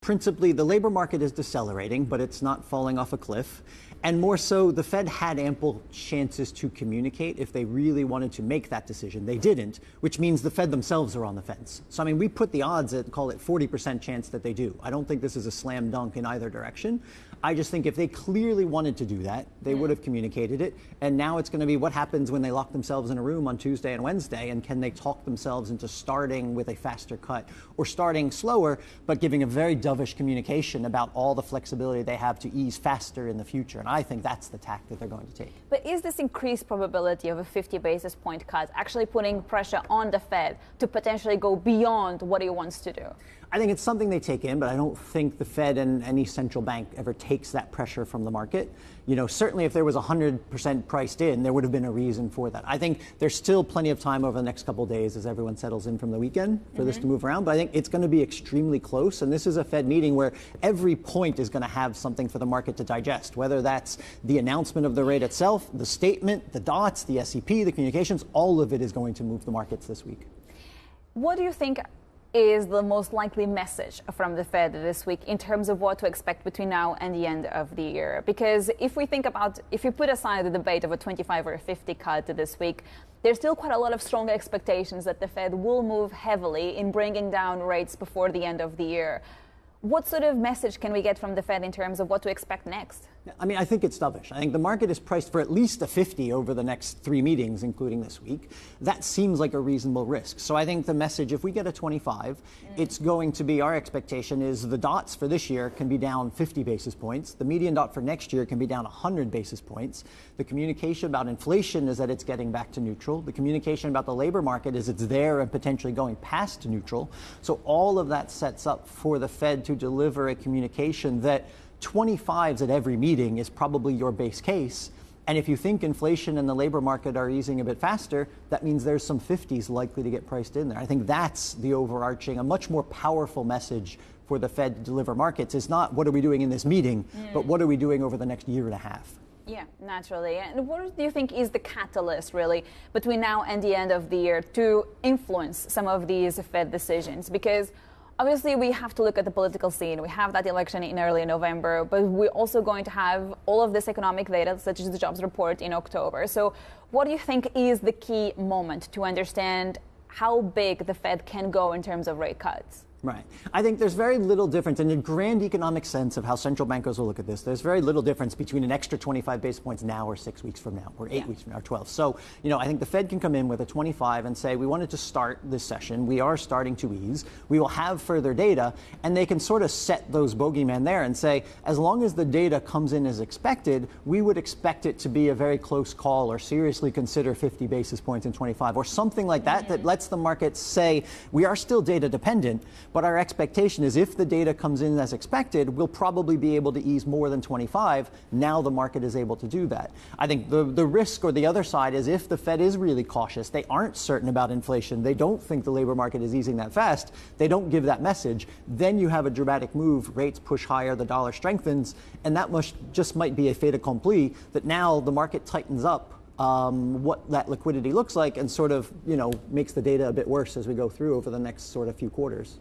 principally the labor market is decelerating, but it's not falling off a cliff. And more so, the Fed had ample chances to communicate if they really wanted to make that decision. They didn't, which means the Fed themselves are on the fence. So, I mean, we put the odds at, call it 40% chance that they do. I don't think this is a slam dunk in either direction. I just think if they clearly wanted to do that, they would have communicated it. And now it's going to be what happens when they lock themselves in a room on Tuesday and Wednesday, and can they talk themselves into starting with a faster cut or starting slower, but giving a very dovish communication about all the flexibility they have to ease faster in the future. And I think that's the tack that they're going to take. But is this increased probability of a 50 basis point cut actually putting pressure on the Fed to potentially go beyond what it wants to do? I think it's something they take in, but I don't think the Fed and any central bank ever takes that pressure from the market. You know, certainly if there was 100% priced in, there would have been a reason for that. I think there's still plenty of time over the next couple of days as everyone settles in from the weekend for this to move around. But I think it's going to be extremely close. And this is a Fed meeting where every point is going to have something for the market to digest, whether that's the announcement of the rate itself, the statement, the dots, the SEP, the communications, all of it is going to move the markets this week. What do you think is the most likely message from the Fed this week in terms of what to expect between now and the end of the year? Because if we put aside the debate of a 25 or a 50 cut this week, there's still quite a lot of strong expectations that the Fed will move heavily in bringing down rates before the end of the year. What sort of message can we get from the Fed in terms of what to expect next? I mean, I think it's dovish. I think the market is priced for at least a 50 over the next 3 meetings, including this week. That seems like a reasonable risk. So I think the message, if we get a 25, it's going to be, our expectation is the dots for this year can be down 50 basis points. The median dot for next year can be down 100 basis points. The communication about inflation is that it's getting back to neutral. The communication about the labor market is it's there and potentially going past neutral. So all of that sets up for the Fed to deliver a communication that 25s at every meeting is probably your base case. And if you think inflation and the labor market are easing a bit faster, that means there's some 50s likely to get priced in there. I think that's the overarching, a much more powerful message for the Fed to deliver markets. It's not what are we doing in this meeting, but what are we doing over the next year and a half. Yeah, naturally. And what do you think is the catalyst, really, between now and the end of the year to influence some of these Fed decisions? Because obviously, we have to look at the political scene. We have that election in early November, but we're also going to have all of this economic data, such as the jobs report in October. So what do you think is the key moment to understand how big the Fed can go in terms of rate cuts? Right. I think there's very little difference in a grand economic sense of how central bankers will look at this. There's very little difference between an extra 25 basis points now or 6 weeks from now or 8 weeks from now or 12. So, you know, I think the Fed can come in with a 25 and say, we wanted to start this session. We are starting to ease. We will have further data, and they can sort of set those bogeymen there and say, as long as the data comes in as expected, we would expect it to be a very close call or seriously consider 50 basis points in 25 or something like that, that lets the market say we are still data dependent. But our expectation is if the data comes in as expected, we'll probably be able to ease more than 25. Now the market is able to do that. I think the risk or the other side is if the Fed is really cautious, they aren't certain about inflation, they don't think the labor market is easing that fast, they don't give that message, then you have a dramatic move, rates push higher, the dollar strengthens, and that just might be a fait accompli that now the market tightens up what that liquidity looks like and sort of, you know, makes the data a bit worse as we go through over the next sort of few quarters.